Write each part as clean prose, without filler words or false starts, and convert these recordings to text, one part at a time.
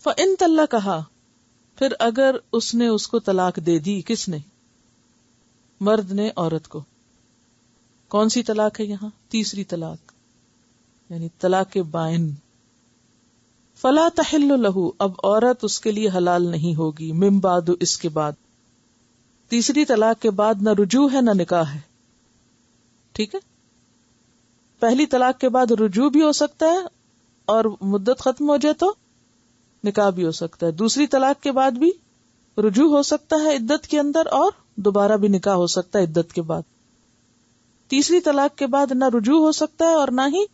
فَإِن طَلَّقَهَا، پھر اگر اس نے اس کو طلاق دے دی، کس نے؟ مرد نے عورت کو. کون سی طلاق ہے یہاں؟ تیسری طلاق، یعنی طلاق بائن. فلا تحل لہ، اب عورت اس کے لیے حلال نہیں ہوگی، من بعد، اس کے بعد. تیسری طلاق کے بعد نہ رجوع ہے نہ نکاح ہے. ٹھیک ہے، پہلی طلاق کے بعد رجوع بھی ہو سکتا ہے اور مدت ختم ہو جائے تو نکاح بھی ہو سکتا ہے. دوسری طلاق کے بعد بھی رجوع ہو سکتا ہے عدت کے اندر، اور دوبارہ بھی نکاح ہو سکتا ہے عدت کے بعد. تیسری طلاق کے بعد نہ رجوع ہو سکتا ہے اور نہ ہی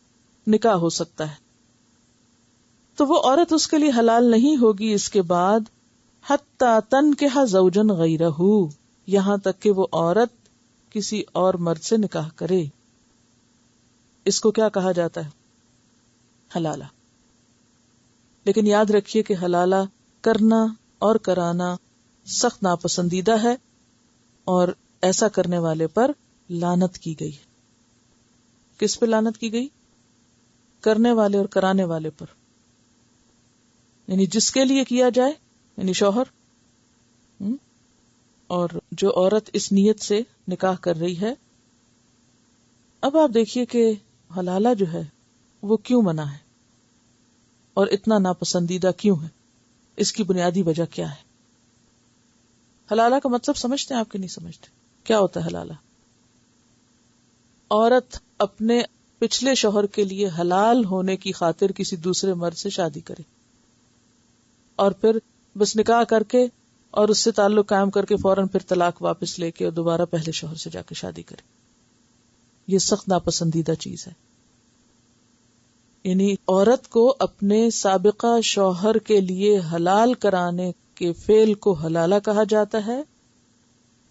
نکاح ہو سکتا ہے. تو وہ عورت اس کے لیے حلال نہیں ہوگی اس کے بعد، حتی تنکح زوجا غیرہ، یہاں تک کہ وہ عورت کسی اور مرد سے نکاح کرے. اس کو کیا کہا جاتا ہے؟ حلالہ. لیکن یاد رکھیے کہ حلالہ کرنا اور کرانا سخت ناپسندیدہ ہے، اور ایسا کرنے والے پر لعنت کی گئی. کس پہ لعنت کی گئی؟ کرنے والے اور کرانے والے پر. یعنی جس کے لیے کیا جائے، یعنی شوہر، اور جو عورت اس نیت سے نکاح کر رہی ہے. اب آپ دیکھیے کہ حلالہ جو ہے وہ کیوں منع ہے اور اتنا ناپسندیدہ کیوں ہے؟ اس کی بنیادی وجہ کیا ہے؟ حلالہ کا مطلب سمجھتے ہیں آپ کہ نہیں سمجھتے؟ کیا ہوتا ہے حلالہ؟ عورت اپنے پچھلے شوہر کے لیے حلال ہونے کی خاطر کسی دوسرے مرد سے شادی کرے، اور پھر بس نکاح کر کے اور اس سے تعلق قائم کر کے فوراً پھر طلاق واپس لے کے اور دوبارہ پہلے شوہر سے جا کے شادی کرے. یہ سخت ناپسندیدہ چیز ہے. یعنی عورت کو اپنے سابقہ شوہر کے لیے حلال کرانے کے فعل کو حلالہ کہا جاتا ہے،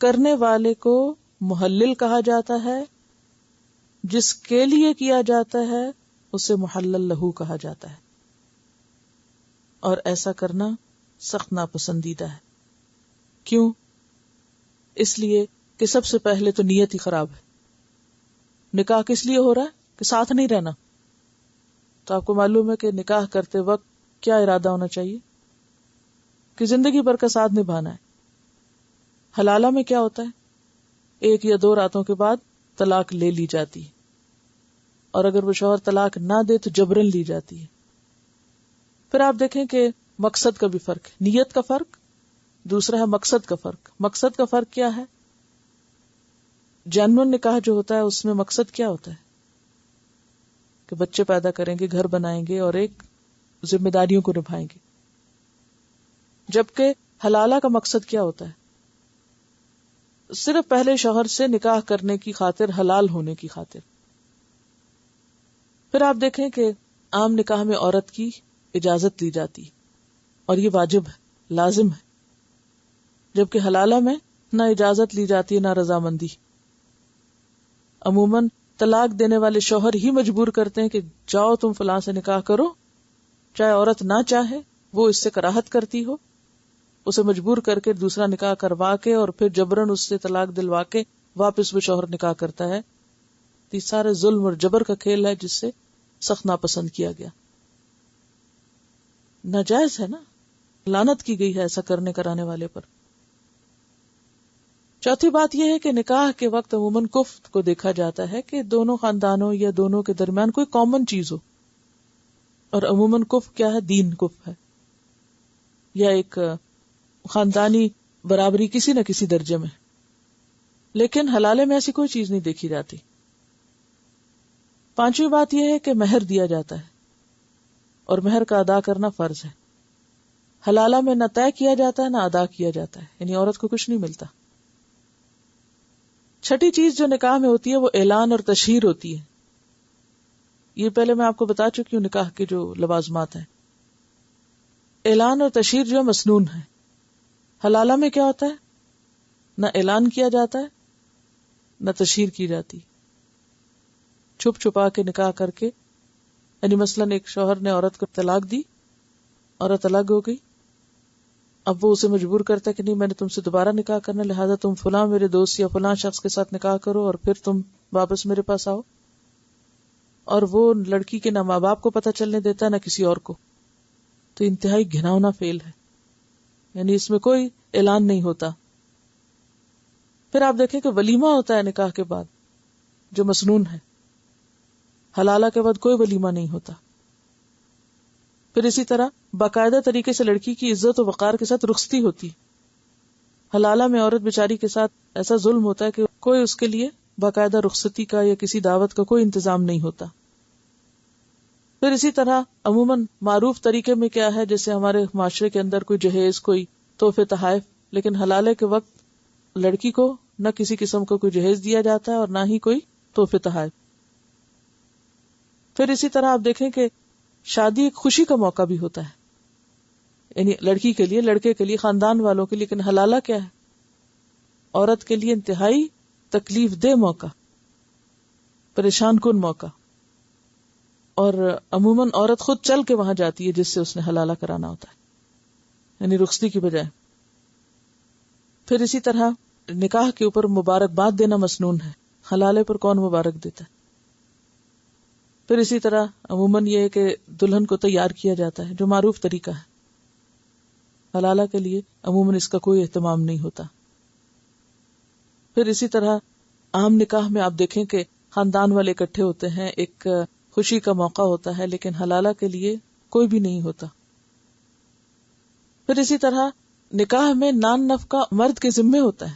کرنے والے کو محلل کہا جاتا ہے، جس کے لیے کیا جاتا ہے اسے محلل لہو کہا جاتا ہے. اور ایسا کرنا سخت ناپسندیدہ ہے. کیوں؟ اس لیے کہ سب سے پہلے تو نیت ہی خراب ہے. نکاح کس لیے ہو رہا ہے؟ کہ ساتھ نہیں رہنا. تو آپ کو معلوم ہے کہ نکاح کرتے وقت کیا ارادہ ہونا چاہیے؟ کہ زندگی بھر کا ساتھ نبھانا ہے. حلالہ میں کیا ہوتا ہے؟ 1 یا 2 راتوں کے بعد طلاق لے لی جاتی ہے، اور اگر وہ شوہر طلاق نہ دے تو جبرن لی جاتی ہے. پھر آپ دیکھیں کہ مقصد کا بھی فرق ہے، نیت کا فرق، دوسرا ہے مقصد کا فرق. مقصد کا فرق کیا ہے؟ جینوئن نکاح جو ہوتا ہے اس میں مقصد کیا ہوتا ہے؟ کہ بچے پیدا کریں گے، گھر بنائیں گے اور ایک ذمہ داریوں کو نبھائیں گے. جبکہ حلالہ کا مقصد کیا ہوتا ہے؟ صرف پہلے شوہر سے نکاح کرنے کی خاطر، حلال ہونے کی خاطر. پھر آپ دیکھیں کہ عام نکاح میں عورت کی اجازت لی جاتی، اور یہ واجب ہے، لازم ہے. جبکہ حلالہ میں نہ اجازت لی جاتی ہے نہ رضامندی. عموماً طلاق دینے والے شوہر ہی مجبور کرتے ہیں کہ جاؤ تم فلاں سے نکاح کرو، چاہے عورت نہ چاہے، وہ اس سے کراہت کرتی ہو، اسے مجبور کر کے دوسرا نکاح کروا کے اور پھر جبرن اس سے طلاق دلوا کے واپس وہ شوہر نکاح کرتا ہے. یہ سارے ظلم اور جبر کا کھیل ہے جس سے سخت ناپسند کیا گیا. ناجائز ہے نا، لعنت کی گئی ہے ایسا کرنے کرانے والے پر. چوتھی بات یہ ہے کہ نکاح کے وقت عموماً کفر کو دیکھا جاتا ہے کہ دونوں خاندانوں یا دونوں کے درمیان کوئی کامن چیز ہو. اور عموماً کفر کیا ہے؟ دین کفر ہے، یا ایک خاندانی برابری کسی نہ کسی درجے میں. لیکن حلالے میں ایسی کوئی چیز نہیں دیکھی جاتی. پانچویں بات یہ ہے کہ مہر دیا جاتا ہے، اور مہر کا ادا کرنا فرض ہے. حلالہ میں نہ طے کیا جاتا ہے نہ ادا کیا جاتا ہے، یعنی عورت کو کچھ نہیں ملتا. چھٹی چیز جو نکاح میں ہوتی ہے وہ اعلان اور تشہیر ہوتی ہے. یہ پہلے میں آپ کو بتا چکی ہوں نکاح کے جو لوازمات ہیں. اعلان اور تشہیر جو مسنون ہے. حلالہ میں کیا ہوتا ہے؟ نہ اعلان کیا جاتا ہے نہ تشہیر کی جاتی. چھپ چھپا کے نکاح کر کے، یعنی مثلاً ایک شوہر نے عورت کو طلاق دی، عورت الگ ہو گئی، اب وہ اسے مجبور کرتا ہے کہ نہیں میں نے تم سے دوبارہ نکاح کرنا، لہذا تم فلاں میرے دوست یا فلاں شخص کے ساتھ نکاح کرو اور پھر تم واپس میرے پاس آؤ. اور وہ لڑکی کے نہ ماں باپ کو پتہ چلنے دیتا ہے نہ کسی اور کو. تو انتہائی گھناؤنا فعل ہے، یعنی اس میں کوئی اعلان نہیں ہوتا. پھر آپ دیکھیں کہ ولیمہ ہوتا ہے نکاح کے بعد جو مسنون ہے، حلالہ کے بعد کوئی ولیمہ نہیں ہوتا. پھر اسی طرح باقاعدہ طریقے سے لڑکی کی عزت و وقار کے ساتھ رخصتی ہوتی. حلالہ میں عورت بیچاری کے ساتھ ایسا ظلم ہوتا ہے کہ کوئی اس کے لیے باقاعدہ رخصتی کا یا کسی دعوت کا کوئی انتظام نہیں ہوتا. پھر اسی طرح عموماً معروف طریقے میں کیا ہے، جیسے ہمارے معاشرے کے اندر کوئی جہیز، کوئی تحفے تحائف، لیکن حلالے کے وقت لڑکی کو نہ کسی قسم کا کوئی جہیز دیا جاتا ہے اور نہ ہی کوئی تحفے تحائف. پھر اسی طرح آپ دیکھیں کہ شادی ایک خوشی کا موقع بھی ہوتا ہے، یعنی لڑکی کے لیے، لڑکے کے لیے، خاندان والوں کے لیے. لیکن حلالہ کیا ہے؟ عورت کے لیے انتہائی تکلیف دہ موقع، پریشان کن موقع. اور عموماً عورت خود چل کے وہاں جاتی ہے جس سے اس نے حلالہ کرانا ہوتا ہے، یعنی رخصتی کی بجائے. پھر اسی طرح نکاح کے اوپر مبارکباد دینا مسنون ہے، حلالے پر کون مبارک دیتا ہے. پھر اسی طرح عموماً یہ ہے کہ دلہن کو تیار کیا جاتا ہے، جو معروف طریقہ ہے. حلالہ کے لیے عموماً اس کا کوئی اہتمام نہیں ہوتا. پھر اسی طرح عام نکاح میں آپ دیکھیں کہ خاندان والے اکٹھے ہوتے ہیں، ایک خوشی کا موقع ہوتا ہے، لیکن حلالہ کے لیے کوئی بھی نہیں ہوتا. پھر اسی طرح نکاح میں نان نفقہ مرد کے ذمے ہوتا ہے.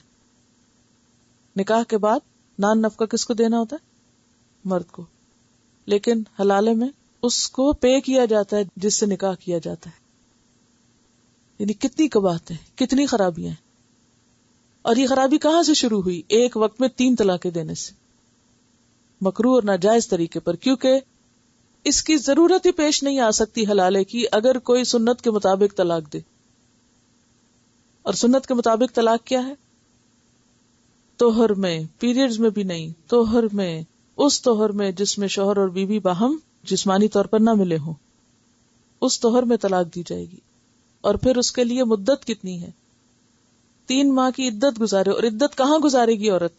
نکاح کے بعد نان نفقہ کس کو دینا ہوتا ہے؟ مرد کو. لیکن حلالے میں اس کو پے کیا جاتا ہے جس سے نکاح کیا جاتا ہے. یعنی کتنی قباحتیں، کتنی خرابیاں ہیں. اور یہ خرابی کہاں سے شروع ہوئی؟ ایک وقت میں 3 طلاقیں دینے سے، مکروہ اور ناجائز طریقے پر. کیونکہ اس کی ضرورت ہی پیش نہیں آ سکتی حلالے کی اگر کوئی سنت کے مطابق طلاق دے. اور سنت کے مطابق طلاق کیا ہے؟ طہر میں، پیریڈز میں بھی نہیں، طہر میں، اس طہر میں جس میں شوہر اور بیوی باہم جسمانی طور پر نہ ملے ہوں، اس طہر میں طلاق دی جائے گی. اور پھر اس کے لیے مدت کتنی ہے؟ 3 ماہ کی عدت گزارے. اور عدت کہاں گزارے گی عورت؟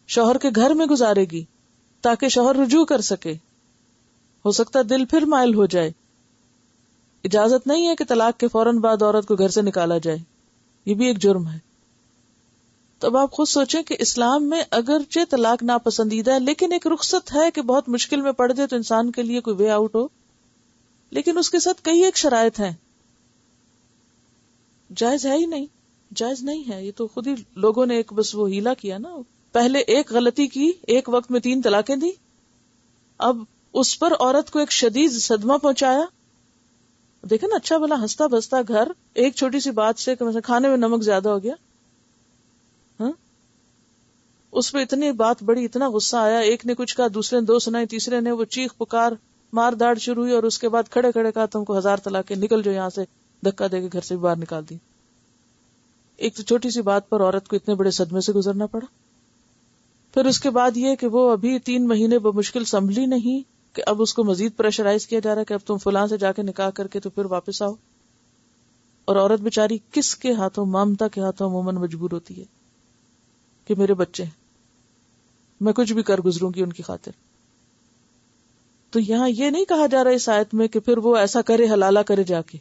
شوہر کے گھر میں گزارے گی تاکہ شوہر رجوع کر سکے. ہو سکتا ہے دل پھر مائل ہو جائے. اجازت نہیں ہے کہ طلاق کے فوراً بعد عورت کو گھر سے نکالا جائے، یہ بھی ایک جرم ہے. تو اب آپ خود سوچیں کہ اسلام میں اگرچہ طلاق ناپسندیدہ ہے، لیکن ایک رخصت ہے کہ بہت مشکل میں پڑ جائے تو انسان کے لیے کوئی وے آؤٹ ہو. لیکن اس کے ساتھ کئی ایک شرائط ہیں. جائز ہے ہی نہیں، جائز نہیں ہے. یہ تو خود ہی لوگوں نے ایک بس وہ ہیلا کیا نا. پہلے ایک غلطی کی، ایک وقت میں 3 طلاقیں دی. اب اس پر عورت کو ایک شدید صدمہ پہنچایا. دیکھیں نا، اچھا بھلا ہنستا بستا گھر ایک چھوٹی سی بات سے کہ مثلا کھانے میں نمک زیادہ ہو گیا، اس پہ اتنی بات بڑی، اتنا غصہ آیا. ایک نے کچھ کہا، دوسرے نے 2 سنائی، تیسرے نے وہ چیخ پکار مار داڑ شروع ہوئی. اور اس کے بعد کھڑے کھڑے کہا تم کو 1000 طلاقیں، نکل جو یہاں سے. دھکا دے کے گھر سے باہر نکال دی. ایک تو چھوٹی سی بات پر عورت کو اتنے بڑے صدمے سے گزرنا پڑا. پھر اس کے بعد یہ کہ وہ ابھی 3 مہینے بمشکل سنبھلی نہیں کہ اب اس کو مزید پریشرائز کیا جا رہا ہے کہ اب تم فلاں سے جا کے نکاح کر کے تو پھر واپس آؤ. اور عورت بیچاری کس کے ہاتھوں؟ مامتا کے ہاتھوں عموماً مجبور ہوتی ہے کہ میرے بچے، میں کچھ بھی کر گزروں گی ان کی خاطر. تو یہاں یہ نہیں کہا جا رہا اس آیت میں کہ پھر وہ ایسا کرے، حلالہ کرے جا کے.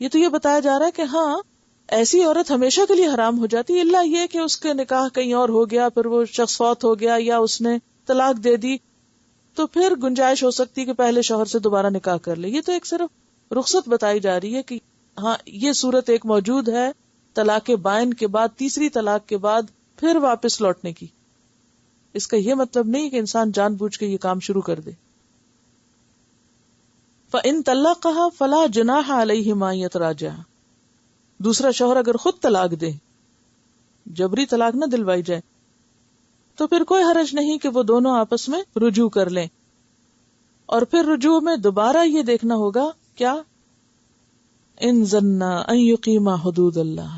یہ تو یہ بتایا جا رہا ہے کہ ہاں ایسی عورت ہمیشہ کے لیے حرام ہو جاتی، الا یہ کہ اس کے نکاح کہیں اور ہو گیا، پھر وہ شخص فوت ہو گیا یا اس نے طلاق دے دی، تو پھر گنجائش ہو سکتی کہ پہلے شوہر سے دوبارہ نکاح کر لے. یہ تو ایک صرف رخصت بتائی جا رہی ہے کہ ہاں یہ صورت ایک موجود ہے طلاق بائن کے بعد، تیسری طلاق کے بعد پھر واپس لوٹنے کی. اس کا یہ مطلب نہیں کہ انسان جان بوجھ کے یہ کام شروع کر دے. فَإِن طَلَّقَهَا فَلَا جُنَاحَ عَلَيْهِمَا أَن يَتَرَاجَعَا. دوسرا شوہر اگر خود طلاق دے، جبری طلاق نہ دلوائی جائے، تو پھر کوئی حرج نہیں کہ وہ دونوں آپس میں رجوع کر لیں. اور پھر رجوع میں دوبارہ یہ دیکھنا ہوگا کیا؟ ان ظنّا ان یقیما حدود اللہ.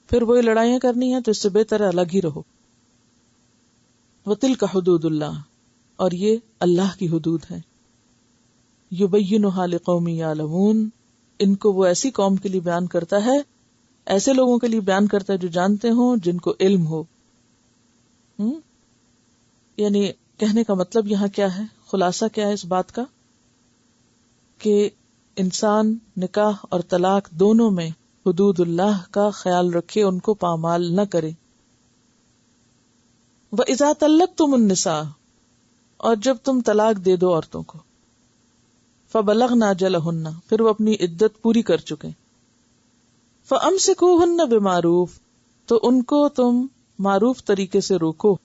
پھر وہی لڑائیاں کرنی ہیں تو اس سے بہتر الگ ہی رہو. وَتِلْكَ حُدُودُ اللَّهِ. اور یہ اللہ کی حدود ہیں. يُبَيِّنُهَا لِقَوْمٍ يَعْلَمُونَ. ان کو وہ ایسی قوم کے لیے بیان کرتا ہے، ایسے لوگوں کے لیے بیان کرتا ہے جو جانتے ہوں، جن کو علم ہو. یعنی کہنے کا مطلب یہاں کیا ہے، خلاصہ کیا ہے اس بات کا، کہ انسان نکاح اور طلاق دونوں میں حدود اللہ کا خیال رکھے، ان کو پامال نہ کرے۔ وَإِذَا طَلَّقْتُمُ النِّسَاءَ، اور جب تم طلاق دے دو عورتوں کو، فَبَلَغْنَ أَجَلَهُنَّ، پھر وہ اپنی عدت پوری کر چکے، فَأَمْسِكُوهُنَّ بِمَعْرُوف، تو ان کو تم معروف طریقے سے روکو،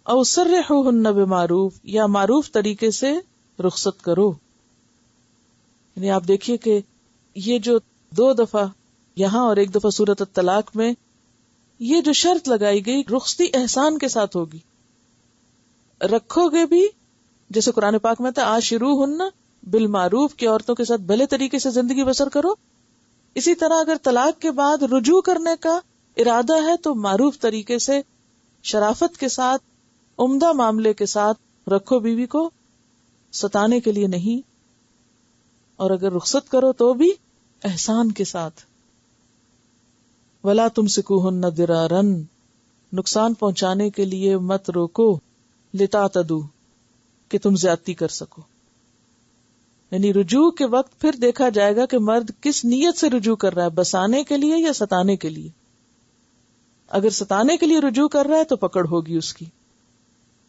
او سرحوهن بمعروف، یا معروف طریقے سے رخصت کرو۔ یعنی آپ دیکھیے کہ یہ جو 2 دفعہ یہاں اور 1 دفعہ سورۃ الطلاق میں یہ جو شرط لگائی گئی، رخصتی احسان کے ساتھ ہوگی، رکھو گے بھی، جیسے قرآن پاک میں تھا عاشروہن بالمعروف، کہ عورتوں کے ساتھ بھلے طریقے سے زندگی بسر کرو۔ اسی طرح اگر طلاق کے بعد رجوع کرنے کا ارادہ ہے تو معروف طریقے سے، شرافت کے ساتھ، عمدہ معاملے کے ساتھ رکھو بیوی کو، ستانے کے لیے نہیں، اور اگر رخصت کرو تو بھی احسان کے ساتھ۔ وَلَا تُمْسِكُوهُنَّ ضِرَارًا، نقصان پہنچانے کے لیے مت روکو، لِتَعْتَدُوا، کہ تم زیادتی کر سکو۔ یعنی رجوع کے وقت پھر دیکھا جائے گا کہ مرد کس نیت سے رجوع کر رہا ہے، بسانے کے لیے یا ستانے کے لیے۔ اگر ستانے کے لیے رجوع کر رہا ہے تو پکڑ ہوگی اس کی۔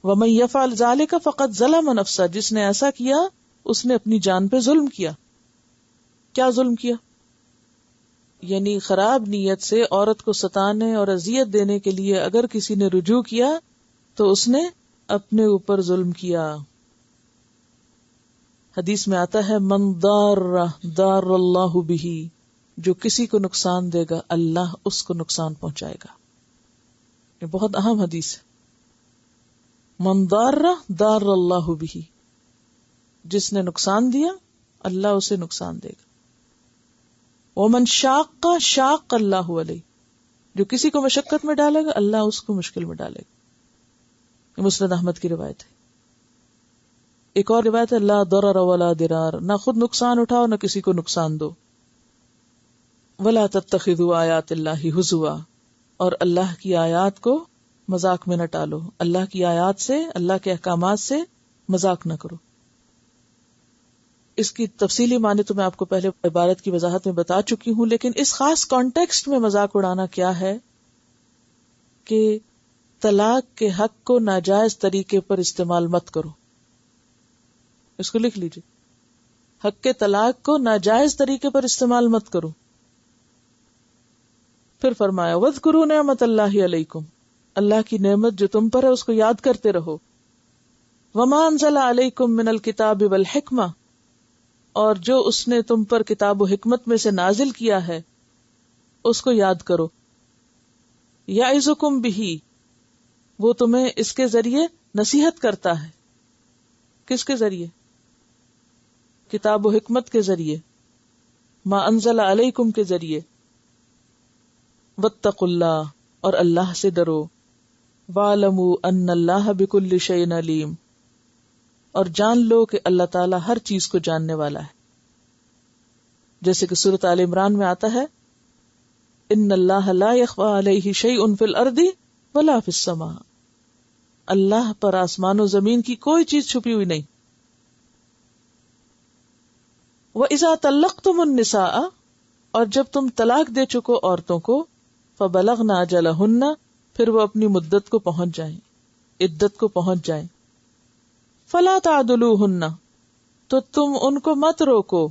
وَمَن يَفْعَلْ ذَلِكَ فَقَدْ ظَلَمَ نَفْسَهُ، جس نے ایسا کیا اس نے اپنی جان پہ ظلم کیا۔ کیا ظلم کیا؟ یعنی خراب نیت سے عورت کو ستانے اور اذیت دینے کے لیے اگر کسی نے رجوع کیا تو اس نے اپنے اوپر ظلم کیا۔ حدیث میں آتا ہے من ضار ضار اللہ بہ، جو کسی کو نقصان دے گا اللہ اس کو نقصان پہنچائے گا۔ یہ بہت اہم حدیث ہے۔ من ضار ضار اللہ بہ، جس نے نقصان دیا اللہ اسے نقصان دے گا۔ ومن شاق شاق اللہ علیہ، جو کسی کو مشقت میں ڈالے گا اللہ اس کو مشکل میں ڈالے گا۔ یہ مسند احمد کی روایت ہے۔ ایک اور روایت ہے لا ضرر ولا ضرار، نہ خود نقصان اٹھاؤ نہ کسی کو نقصان دو۔ ولا تتخذوا آیات اللہ ہزوا، اور اللہ کی آیات کو مذاق میں نہ ٹالو، اللہ کی آیات سے، اللہ کے احکامات سے مذاق نہ کرو۔ اس کی تفصیلی معنی تو میں آپ کو پہلے عبارت کی وضاحت میں بتا چکی ہوں، لیکن اس خاص کانٹیکسٹ میں مذاق اڑانا کیا ہے کہ طلاق کے حق کو ناجائز طریقے پر استعمال مت کرو۔ اس کو لکھ لیجیے، حق کے طلاق کو ناجائز طریقے پر استعمال مت کرو۔ پھر فرمایا وَاذْكُرُوا نِعْمَتَ اللَّهِ عَلَيْكُمْ، اللہ کی نعمت جو تم پر ہے اس کو یاد کرتے رہو۔ وَمَا أَنزَلَ عَلَيْكُمْ مِنَ الْكِتَابِ وَالْحِكْمَةِ، اور جو اس نے تم پر کتاب و حکمت میں سے نازل کیا ہے اس کو یاد کرو۔ یعظکم بہ، وہ تمہیں اس کے ذریعے نصیحت کرتا ہے۔ کس کے ذریعے؟ کتاب و حکمت کے ذریعے، ما انزل علیکم کے ذریعے۔ واتقوا اللہ، اور اللہ سے ڈرو۔ وَاعْلَمُوا أَنَّ اللَّهَ بِكُلِّ شَيْءٍ عَلِيمٌ، اور جان لو کہ اللہ تعالیٰ ہر چیز کو جاننے والا ہے۔ جیسے کہ سورۃ آل عمران میں آتا ہے ان اللہ لا يخفى علیہ شیء فی الارض ولا فی السماء، اللہ پر آسمان و زمین کی کوئی چیز چھپی ہوئی نہیں۔ وَإِذَا طَلَّقْتُمُ النِّسَاءَ، اور جب تم طلاق دے چکو عورتوں کو، فَبَلَغْنَ أَجَلَهُنَّ، پھر وہ اپنی مدت کو پہنچ جائیں، عدت کو پہنچ جائیں۔ فَلَا تَعْضُلُوهُنَّ، تو تم ان کو مت روکو،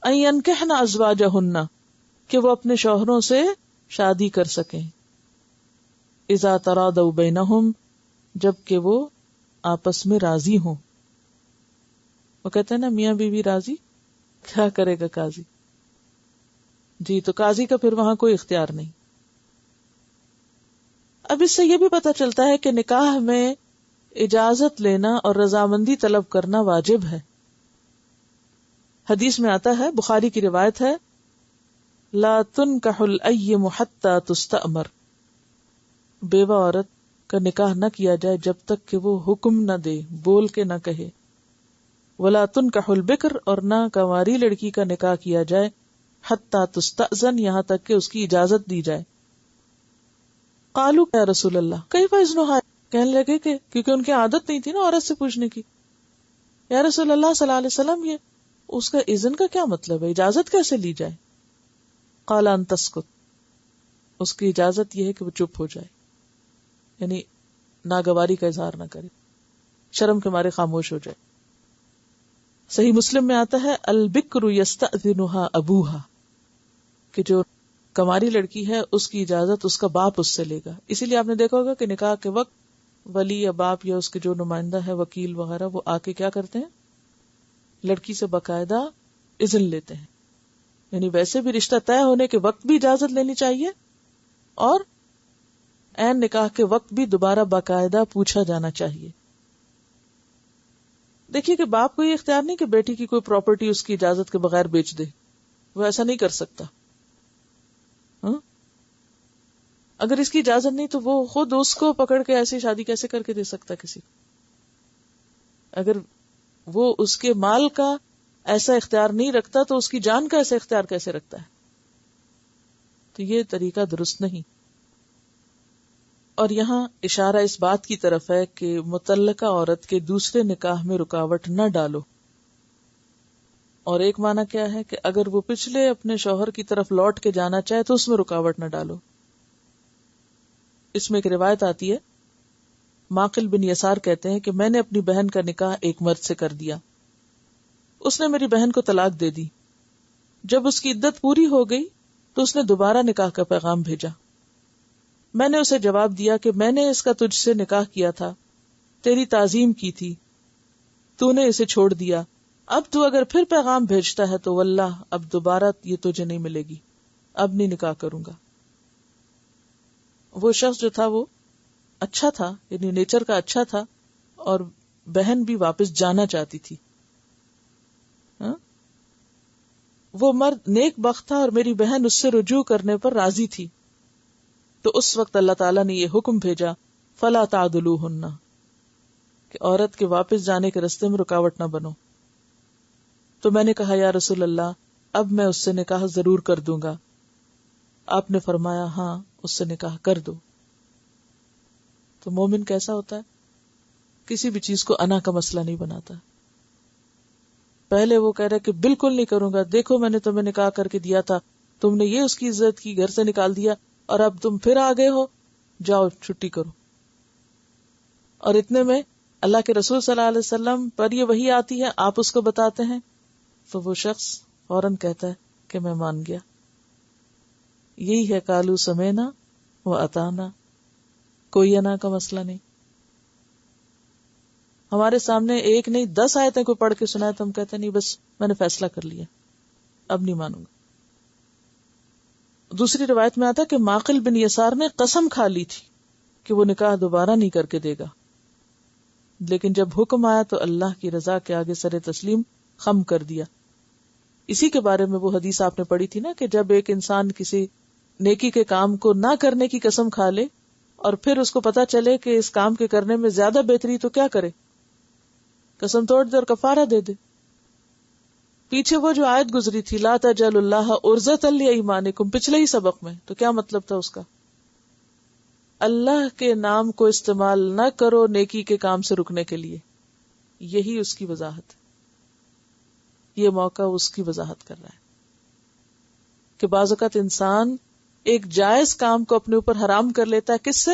أَن يَنكِحْنَ أَزْوَاجَهُنَّ، کہ وہ اپنے شوہروں سے شادی کر سکیں۔ اذا تراضوا بینہم، جب کہ وہ آپس میں راضی ہوں۔ وہ کہتے ہیں نا میاں بیوی راضی، کیا کرے گا قاضی؟ جی، تو قاضی کا پھر وہاں کوئی اختیار نہیں۔ اب اس سے یہ بھی پتہ چلتا ہے کہ نکاح میں اجازت لینا اور رضامندی طلب کرنا واجب ہے۔ حدیث میں آتا ہے، بخاری کی روایت ہے، لا تنکح الایّم حتی تستأمر، بیوہ عورت کا نکاح نہ کیا جائے جب تک کہ وہ حکم نہ دے، بول کے نہ کہے۔ ولا تنکح البکر، اور نہ کنواری لڑکی کا نکاح کیا جائے حتی تستأذن، یہاں تک کہ اس کی اجازت دی جائے۔ قالوا یا رسول اللہ کیف اذنها، کہنے لگے کہ کیونکہ ان کی عادت نہیں تھی نا عورت سے پوچھنے کی، یا رسول اللہ صلی اللہ علیہ وسلم یہ اس کا اذن کا کیا مطلب ہے؟ اجازت کیسے لی جائے؟ قال ان تسکت، اس کی اجازت یہ ہے کہ وہ چپ ہو جائے، یعنی ناگواری کا اظہار نہ کرے، شرم کے مارے خاموش ہو جائے. صحیح مسلم میں آتا ہے البکر یستأذنها ابوہا، کہ جو کماری لڑکی ہے اس کی اجازت اس کا باپ اس سے لے گا. اسی لیے آپ نے دیکھا ہوگا کہ نکاح کے وقت ولی یا باپ یا اس کے جو نمائندہ ہے، وکیل وغیرہ، وہ آ کے کیا کرتے ہیں؟ لڑکی سے باقاعدہ اذن لیتے ہیں. یعنی ویسے بھی رشتہ طے ہونے کے وقت بھی اجازت لینی چاہیے، اور عین نکاح کے وقت بھی دوبارہ باقاعدہ پوچھا جانا چاہیے. دیکھیے کہ باپ کو یہ اختیار نہیں کہ بیٹی کی کوئی پراپرٹی اس کی اجازت کے بغیر بیچ دے، وہ ایسا نہیں کر سکتا. اگر اس کی اجازت نہیں تو وہ خود اس کو پکڑ کے ایسی شادی کیسے کر کے دے سکتا کسی کو؟ اگر وہ اس کے مال کا ایسا اختیار نہیں رکھتا تو اس کی جان کا ایسا اختیار کیسے رکھتا ہے؟ تو یہ طریقہ درست نہیں. اور یہاں اشارہ اس بات کی طرف ہے کہ مطلقہ عورت کے دوسرے نکاح میں رکاوٹ نہ ڈالو. اور ایک معنی کیا ہے کہ اگر وہ پچھلے اپنے شوہر کی طرف لوٹ کے جانا چاہے تو اس میں رکاوٹ نہ ڈالو. اس میں ایک روایت آتی ہے، معقل بن یسار کہتے ہیں کہ میں نے اپنی بہن کا نکاح ایک مرد سے کر دیا، اس نے میری بہن کو طلاق دے دی. جب اس کی عدت پوری ہو گئی تو اس نے دوبارہ نکاح کا پیغام بھیجا. میں نے اسے جواب دیا کہ میں نے اس کا تجھ سے نکاح کیا تھا، تیری تعظیم کی تھی، تو نے اسے چھوڑ دیا. اب تو اگر پھر پیغام بھیجتا ہے تو واللہ اب دوبارہ یہ تجھے نہیں ملے گی، اب نہیں نکاح کروں گا. وہ شخص جو تھا وہ اچھا تھا، یعنی نیچر کا اچھا تھا، اور بہن بھی واپس جانا چاہتی تھی. وہ مرد نیک بخت تھا اور میری بہن اس سے رجوع کرنے پر راضی تھی. تو اس وقت اللہ تعالیٰ نے یہ حکم بھیجا فلا تعدلوہن، کہ عورت کے واپس جانے کے راستے میں رکاوٹ نہ بنو. تو میں نے کہا یا رسول اللہ اب میں اس سے نکاح ضرور کر دوں گا. آپ نے فرمایا ہاں اس سے نکاح کر دو. تو مومن کیسا ہوتا ہے؟ کسی بھی چیز کو انا کا مسئلہ نہیں بناتا. پہلے وہ کہہ رہا کہ بالکل نہیں کروں گا، دیکھو میں نے تمہیں نکاح کر کے دیا تھا، تم نے یہ اس کی عزت کی، گھر سے نکال دیا، اور اب تم پھر آ گئے ہو، جاؤ چھٹی کرو. اور اتنے میں اللہ کے رسول صلی اللہ علیہ وسلم پر یہ وحی آتی ہے، آپ اس کو بتاتے ہیں، تو وہ شخص فوراً کہتا ہے کہ میں مان گیا. یہی ہے قالو سمینا و اطعنا، کوئی انا کا مسئلہ نہیں. ہمارے سامنے ایک نہیں 10 آیتیں کوئی پڑھ کے سنائے تو ہم کہتے ہیں نہیں بس میں نے فیصلہ کر لیا، اب نہیں مانوں گا. دوسری روایت میں آتا کہ معقل بن یسار نے قسم کھا لی تھی کہ وہ نکاح دوبارہ نہیں کر کے دے گا، لیکن جب حکم آیا تو اللہ کی رضا کے آگے سر تسلیم خم کر دیا. اسی کے بارے میں وہ حدیث آپ نے پڑھی تھی نا کہ جب ایک انسان کسی نیکی کے کام کو نہ کرنے کی قسم کھا لے اور پھر اس کو پتا چلے کہ اس کام کے کرنے میں زیادہ بہتری، تو کیا کرے؟ قسم توڑ دے اور کفارہ دے دے. پیچھے وہ جو آیت گزری تھی لا تجعل اللہ عرضۃ لایمانکم، پچھلے ہی سبق میں، تو کیا مطلب تھا اس کا؟ اللہ کے نام کو استعمال نہ کرو نیکی کے کام سے رکنے کے لیے. یہی اس کی وضاحت ہے، یہ موقع اس کی وضاحت کر رہا ہے کہ بعض اوقات انسان ایک جائز کام کو اپنے اوپر حرام کر لیتا ہے. کس سے؟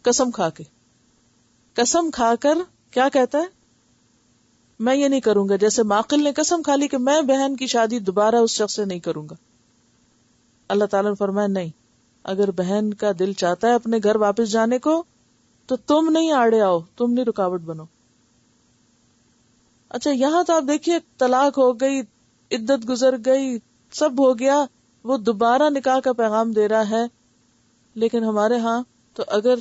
قسم کھا کے. قسم کھا کر کیا کہتا ہے؟ میں یہ نہیں کروں گا. جیسے معقل نے قسم کھا لی کہ میں بہن کی شادی دوبارہ اس شخص سے نہیں کروں گا. اللہ تعالیٰ نے فرمایا نہیں، اگر بہن کا دل چاہتا ہے اپنے گھر واپس جانے کو تو تم نہیں آڑے آؤ، تم نہیں رکاوٹ بنو. اچھا یہاں تو آپ دیکھیے طلاق ہو گئی، عدت گزر گئی، سب ہو گیا، وہ دوبارہ نکاح کا پیغام دے رہا ہے. لیکن ہمارے ہاں تو اگر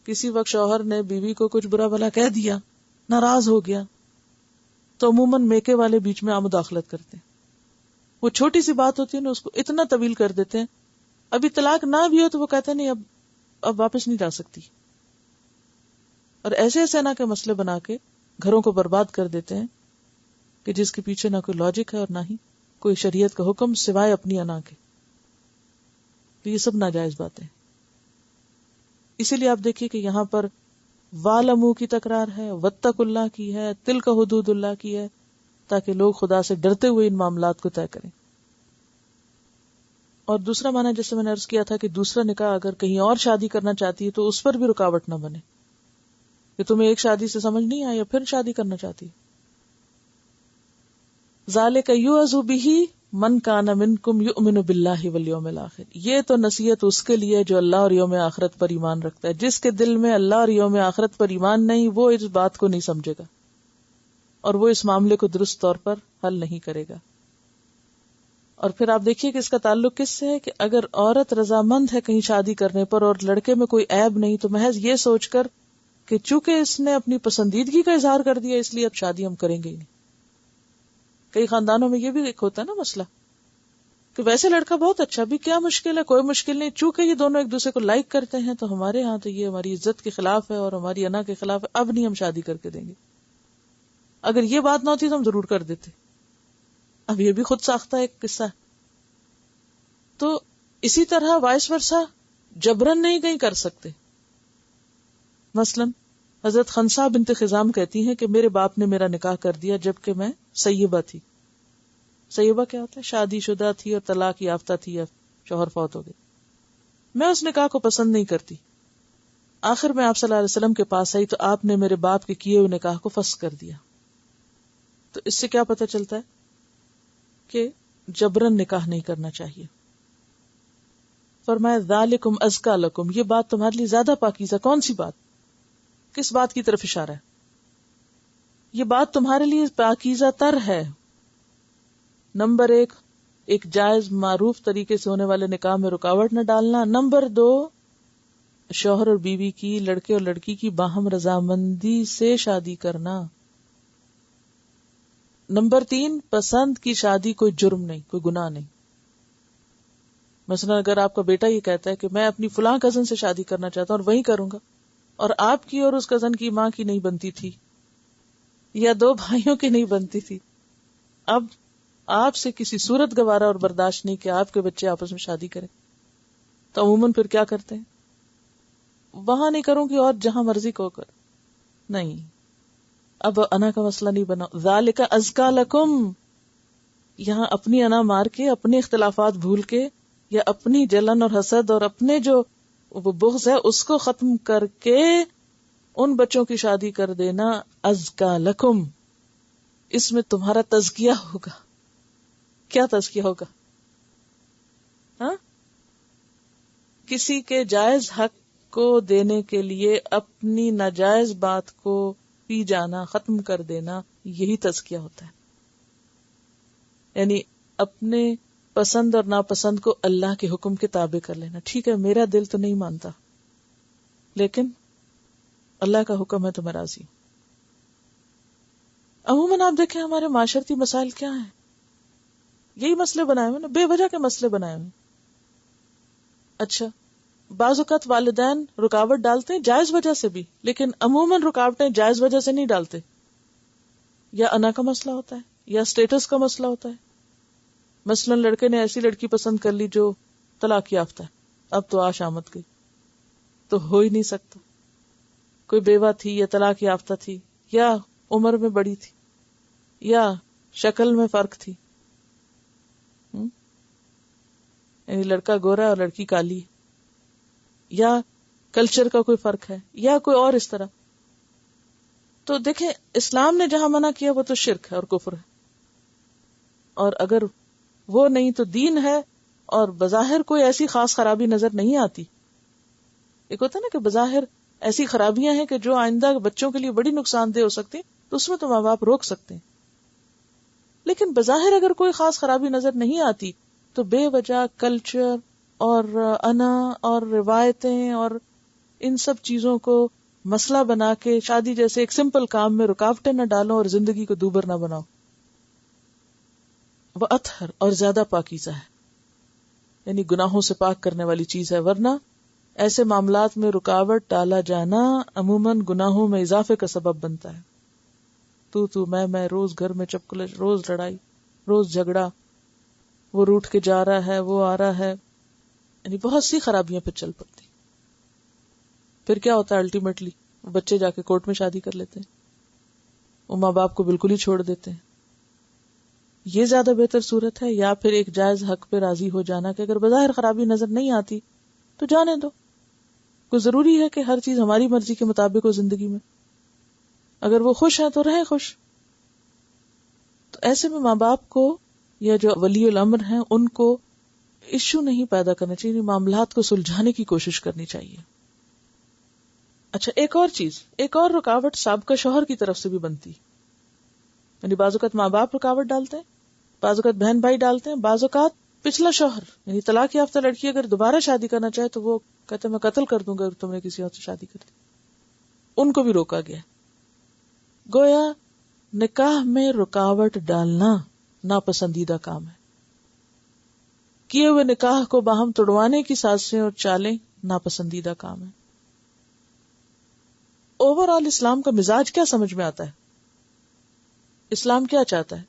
کسی وقت شوہر نے بیوی کو کچھ برا بھلا کہہ دیا، ناراض ہو گیا، تو عموماً میکے والے بیچ میں مداخلت کرتے ہیں. وہ چھوٹی سی بات ہوتی ہے نا، اس کو اتنا طویل کر دیتے ہیں. ابھی طلاق نہ بھی ہو تو وہ کہتے ہیں نہیں اب واپس نہیں جا سکتی، اور ایسے ایسے نہ کے مسئلے بنا کے گھروں کو برباد کر دیتے ہیں کہ جس کے پیچھے نہ کوئی لاجک ہے اور نہ ہی کوئی شریعت کا حکم سوائے اپنی انا کے. تو یہ سب ناجائز باتیں. اسی لیے آپ دیکھیے کہ یہاں پر وَاعْلَمُوا کی تکرار ہے، وَاتَّقُوا اللہ کی ہے، تِلْکَ حُدُودُ اللہ کی ہے. تاکہ لوگ خدا سے ڈرتے ہوئے ان معاملات کو طے کریں. اور دوسرا معنی جیسے میں نے عرض کیا تھا کہ دوسرا نکاح اگر کہیں اور شادی کرنا چاہتی ہے تو اس پر بھی رکاوٹ نہ بنے کہ تمہیں ایک شادی سے سمجھ نہیں آئی پھر شادی کرنا چاہتی. ذالک یوعظ بہ من کان منکم یؤمن باللہ والیوم الآخر. یہ تو نصیحت اس کے لیے جو اللہ اور یوم آخرت پر ایمان رکھتا ہے. جس کے دل میں اللہ اور یوم آخرت پر ایمان نہیں وہ اس بات کو نہیں سمجھے گا اور وہ اس معاملے کو درست طور پر حل نہیں کرے گا. اور پھر آپ دیکھیے کہ اس کا تعلق کس سے ہے کہ اگر عورت رضامند ہے کہیں شادی کرنے پر اور لڑکے میں کوئی عیب نہیں تو محض یہ سوچ کر کہ چونکہ اس نے اپنی پسندیدگی کا اظہار کر دیا اس لیے اب شادی ہم کریں گے ہی نہیں. کئی خاندانوں میں یہ بھی ایک ہوتا ہے نا مسئلہ کہ ویسے لڑکا بہت اچھا بھی کیا مشکل ہے, کوئی مشکل نہیں, چونکہ یہ دونوں ایک دوسرے کو لائک کرتے ہیں تو ہمارے ہاں تو یہ ہماری عزت کے خلاف ہے اور ہماری انا کے خلاف ہے, اب نہیں ہم شادی کر کے دیں گے. اگر یہ بات نہ ہوتی تو ہم ضرور کر دیتے. اب یہ بھی خود ساختہ ایک قصہ ہے. تو اسی طرح وائس ورسا جبرن نہیں کہیں کر سکتے. مثلا حضرت خنسا بنت خزام کہتی ہیں کہ میرے باپ نے میرا نکاح کر دیا جبکہ میں سیبہ تھی. سیبہ کیا ہوتا ہے؟ شادی شدہ تھی اور طلاق یافتہ تھی یا شوہر فوت ہو گئے. میں اس نکاح کو پسند نہیں کرتی. آخر میں آپ صلی اللہ علیہ وسلم کے پاس آئی تو آپ نے میرے باپ کے کیے ہوئے نکاح کو فسخ کر دیا. تو اس سے کیا پتہ چلتا ہے کہ جبرن نکاح نہیں کرنا چاہیے. فرمایا ذالکم ازکا لکم, یہ بات تمہارے لیے زیادہ پاکیزہ. کون سی بات؟ کس بات کی طرف اشارہ ہے؟ یہ بات تمہارے لیے پاکیزہ تر ہے. نمبر 1, ایک جائز معروف طریقے سے ہونے والے نکاح میں رکاوٹ نہ ڈالنا. نمبر 2, شوہر اور بیوی کی, لڑکے اور لڑکی کی باہم رضامندی سے شادی کرنا. نمبر 3, پسند کی شادی کوئی جرم نہیں, کوئی گناہ نہیں. مثلا اگر آپ کا بیٹا یہ کہتا ہے کہ میں اپنی فلاں کزن سے شادی کرنا چاہتا ہوں اور وہی کروں گا, اور آپ کی اور اس کزن کی ماں کی نہیں بنتی تھی یا 2 بھائیوں کی نہیں بنتی تھی, اب آپ سے کسی صورت گوارا اور برداشت نہیں کہ آپ کے بچے آپس میں شادی کریں, تو عموماً پھر کیا کرتے ہیں؟ وہاں نہیں کروں گی اور جہاں مرضی کو کر. نہیں, اب انا کا مسئلہ نہیں بنا. ذالک ازکا لکم, یہاں اپنی انا مار کے, اپنے اختلافات بھول کے, یا اپنی جلن اور حسد اور اپنے جو وہ بغض ہے اس کو ختم کر کے ان بچوں کی شادی کر دینا. ازکا لکم, اس میں تمہارا تزکیہ ہوگا. کیا تزکیہ ہوگا؟ ہاں, کسی کے جائز حق کو دینے کے لیے اپنی ناجائز بات کو پی جانا, ختم کر دینا, یہی تزکیہ ہوتا ہے. یعنی اپنے پسند اور ناپسند کو اللہ کے حکم کے تابع کر لینا. ٹھیک ہے میرا دل تو نہیں مانتا لیکن اللہ کا حکم ہے تو میں راضی ہوں. عموماً آپ دیکھیں ہمارے معاشرتی مسائل کیا ہیں, یہی مسئلے بنائے ہوئے نا, بے وجہ کے مسئلے بنائے ہوئے. اچھا بعض اوقات والدین رکاوٹ ڈالتے ہیں جائز وجہ سے بھی, لیکن عموماً رکاوٹیں جائز وجہ سے نہیں ڈالتے. یا انا کا مسئلہ ہوتا ہے یا اسٹیٹس کا مسئلہ ہوتا ہے. مثلا لڑکے نے ایسی لڑکی پسند کر لی جو طلاق یافتہ ہے, اب تو آش آمد گئی, تو ہو ہی نہیں سکتا. کوئی بیوہ تھی یا طلاق یافتہ تھی یا عمر میں بڑی تھی یا شکل میں فرق تھی, یعنی لڑکا گورا اور لڑکی کالی, یا کلچر کا کوئی فرق ہے یا کوئی اور اس طرح. تو دیکھیں اسلام نے جہاں منع کیا وہ تو شرک ہے اور کفر ہے, اور اگر وہ نہیں تو دین ہے اور بظاہر کوئی ایسی خاص خرابی نظر نہیں آتی. ایک ہوتا ہے نا کہ بظاہر ایسی خرابیاں ہیں کہ جو آئندہ بچوں کے لیے بڑی نقصان دہ ہو سکتی, تو اس میں تو ماں باپ روک سکتے ہیں. لیکن بظاہر اگر کوئی خاص خرابی نظر نہیں آتی تو بے وجہ کلچر اور انا اور روایتیں اور ان سب چیزوں کو مسئلہ بنا کے شادی جیسے ایک سمپل کام میں رکاوٹیں نہ ڈالو اور زندگی کو دوبر نہ بناؤ. وہ اطہر اور زیادہ پاکیزہ ہے, یعنی گناہوں سے پاک کرنے والی چیز ہے. ورنہ ایسے معاملات میں رکاوٹ ڈالا جانا عموماً گناہوں میں اضافے کا سبب بنتا ہے. تو میں روز گھر میں چپکلش, روز لڑائی, روز جھگڑا, وہ روٹ کے جا رہا ہے وہ آ رہا ہے, یعنی بہت سی خرابیاں پھر چل پڑتی. پھر کیا ہوتا ہے الٹیمیٹلی بچے جا کے کورٹ میں شادی کر لیتے ہیں, وہ ماں باپ کو بالکل ہی چھوڑ دیتے ہیں. یہ زیادہ بہتر صورت ہے، یا پھر ایک جائز حق پہ راضی ہو جانا کہ اگر بظاہر خرابی نظر نہیں آتی تو جانے دو. کوئی ضروری ہے کہ ہر چیز ہماری مرضی کے مطابق ہو زندگی میں؟ اگر وہ خوش ہیں تو رہیں خوش. تو ایسے میں ماں باپ کو یا جو ولی الامر ہیں ان کو ایشو نہیں پیدا کرنا چاہیے، معاملات کو سلجھانے کی کوشش کرنی چاہیے. اچھا، ایک اور چیز، ایک اور رکاوٹ سابقہ شوہر کی طرف سے بھی بنتی، یعنی بعض اوقات ماں باپ رکاوٹ ڈالتے ہیں، بعض اوقات بہن بھائی ڈالتے ہیں، بعض اوقات پچھلا شوہر، یعنی طلاق یافتہ لڑکی اگر دوبارہ شادی کرنا چاہے تو وہ کہتے ہیں میں قتل کر دوں گا اگر تم نے کسی اور سے شادی کر دی. ان کو بھی روکا گیا. گویا نکاح میں رکاوٹ ڈالنا ناپسندیدہ کام ہے. کیے ہوئے نکاح کو باہم توڑوانے کی سازشیں اور چالیں ناپسندیدہ کام ہے. اوور آل اسلام کا مزاج کیا سمجھ میں آتا ہے؟ اسلام کیا چاہتا ہے؟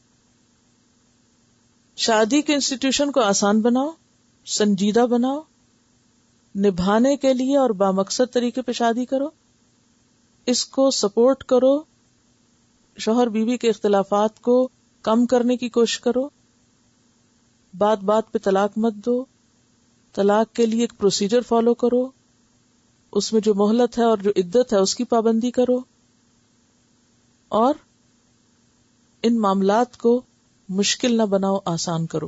شادی کے انسٹیٹیوشن کو آسان بناؤ، سنجیدہ بناؤ، نبھانے کے لیے اور بامقصد طریقے پہ شادی کرو، اس کو سپورٹ کرو، شوہر بیوی کے اختلافات کو کم کرنے کی کوشش کرو، بات بات پہ طلاق مت دو، طلاق کے لیے ایک پروسیجر فالو کرو، اس میں جو مہلت ہے اور جو عدت ہے اس کی پابندی کرو، اور ان معاملات کو مشکل نہ بناؤ، آسان کرو.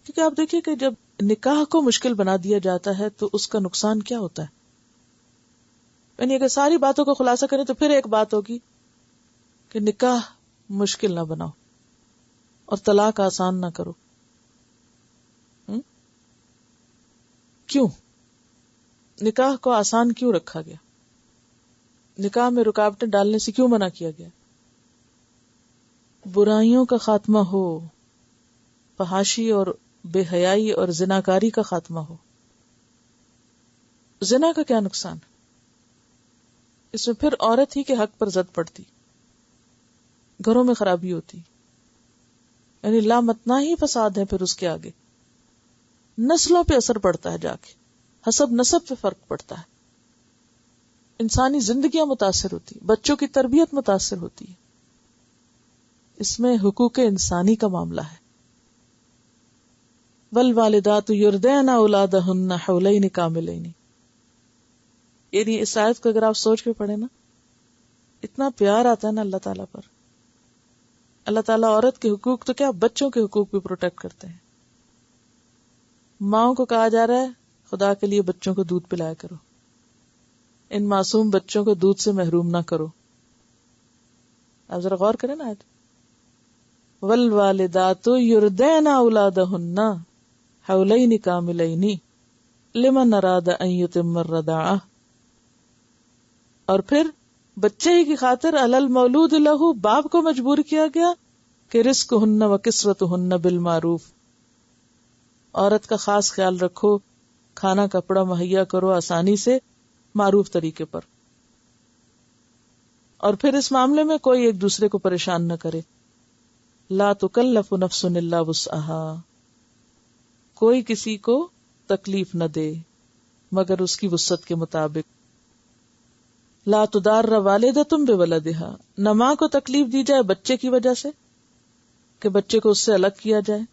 کیونکہ آپ دیکھیے کہ جب نکاح کو مشکل بنا دیا جاتا ہے تو اس کا نقصان کیا ہوتا ہے. یعنی اگر ساری باتوں کو خلاصہ کریں تو پھر ایک بات ہوگی کہ نکاح مشکل نہ بناؤ اور طلاق آسان نہ کرو. کیوں نکاح کو آسان کیوں رکھا گیا؟ نکاح میں رکاوٹیں ڈالنے سے کیوں منع کیا گیا؟ برائیوں کا خاتمہ ہو، فحاشی اور بے حیائی اور زناکاری کا خاتمہ ہو. زنا کا کیا نقصان ہے؟ اس میں پھر عورت ہی کے حق پر زد پڑتی، گھروں میں خرابی ہوتی، یعنی لامتنا ہی فساد ہے. پھر اس کے آگے نسلوں پہ اثر پڑتا ہے، جا کے حسب نسب پہ فرق پڑتا ہے، انسانی زندگیاں متاثر ہوتی، بچوں کی تربیت متاثر ہوتی ہے. اس میں حقوق انسانی کا معاملہ ہے. والوالدات یرضعن اولادہن حولین کاملین. یعنی اس آیت کو اگر آپ سوچ کے پڑھیں نا، اتنا پیار آتا ہے نا اللہ تعالیٰ پر. اللہ تعالیٰ عورت کے حقوق تو کیا بچوں کے حقوق بھی پروٹیکٹ کرتے ہیں. ماؤں کو کہا جا رہا ہے خدا کے لیے بچوں کو دودھ پلایا کرو، ان معصوم بچوں کو دودھ سے محروم نہ کرو. آپ ذرا غور کریں نا آیت. والوالدات یرضعن اولادہن حولین کاملین لمن اراد ان یتم الرضاعہ. اور پھر بچے ہی کی خاطر علی المولود لہ باپ کو مجبور کیا گیا کہ رزقہن و کسوتہن بالمعروف. عورت کا خاص خیال رکھو، کھانا کپڑا مہیا کرو آسانی سے، معروف طریقے پر. اور پھر اس معاملے میں کوئی ایک دوسرے کو پریشان نہ کرے. لا تکلف نفس الا وسعها. کوئی کسی کو تکلیف نہ دے مگر اس کی وسعت کے مطابق. لا تضار والدۃ بولدها. نہ ماں کو تکلیف دی جائے بچے کی وجہ سے کہ بچے کو اس سے الگ کیا جائے،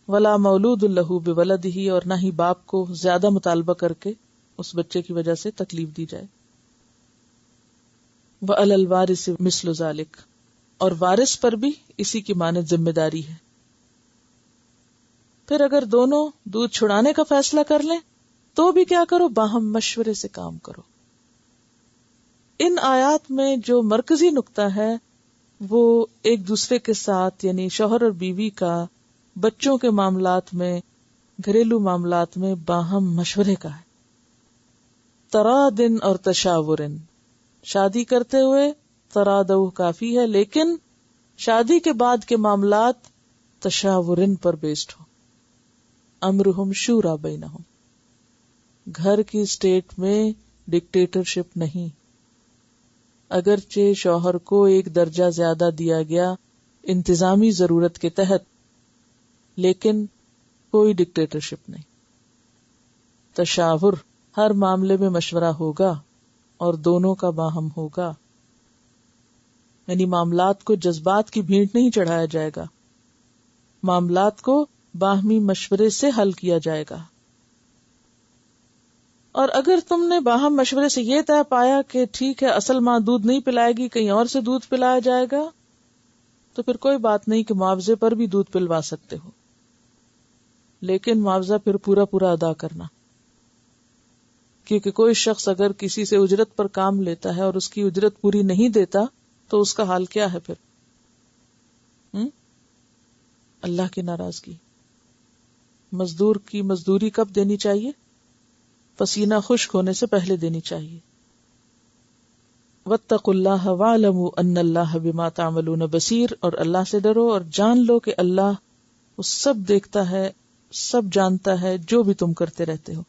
ولا مولود لہ بولدہ، اور نہ ہی باپ کو زیادہ مطالبہ کر کے اس بچے کی وجہ سے تکلیف دی جائے. وعلی الوارث مثل ذلک. اور وارث پر بھی اسی کی مانند ذمہ داری ہے. پھر اگر دونوں دودھ چھڑانے کا فیصلہ کر لیں تو بھی کیا کرو، باہم مشورے سے کام کرو. ان آیات میں جو مرکزی نقطہ ہے وہ ایک دوسرے کے ساتھ، یعنی شوہر اور بیوی کا بچوں کے معاملات میں، گھریلو معاملات میں باہم مشورے کا ہے. ترادن اور تشاورن. شادی کرتے ہوئے ترادو کافی ہے، لیکن شادی کے بعد کے معاملات تشاورن پر بیسڈ ہو. امرہم شورا بینہم. گھر کی سٹیٹ میں ڈکٹیٹرشپ نہیں. اگرچہ شوہر کو ایک درجہ زیادہ دیا گیا انتظامی ضرورت کے تحت، لیکن کوئی ڈکٹیٹرشپ نہیں. تشاور، ہر معاملے میں مشورہ ہوگا اور دونوں کا باہم ہوگا. یعنی معاملات کو جذبات کی بھینٹ نہیں چڑھایا جائے گا، معاملات کو باہمی مشورے سے حل کیا جائے گا. اور اگر تم نے باہم مشورے سے یہ طے پایا کہ ٹھیک ہے اصل ماں دودھ نہیں پلائے گی، کہیں اور سے دودھ پلایا جائے گا، تو پھر کوئی بات نہیں کہ معاوضے پر بھی دودھ پلوا سکتے ہو، لیکن معاوضہ پھر پورا پورا ادا کرنا. کیونکہ کوئی شخص اگر کسی سے اجرت پر کام لیتا ہے اور اس کی اجرت پوری نہیں دیتا تو اس کا حال کیا ہے پھر؟ اللہ کی ناراضگی. مزدور کی مزدوری کب دینی چاہیے؟ پسینہ خشک ہونے سے پہلے دینی چاہیے. واتقوا اللہ واعلموا ان اللہ بما تعملون بصیر، اور اللہ سے ڈرو اور جان لو کہ اللہ وہ سب دیکھتا ہے، سب جانتا ہے جو بھی تم کرتے رہتے ہو.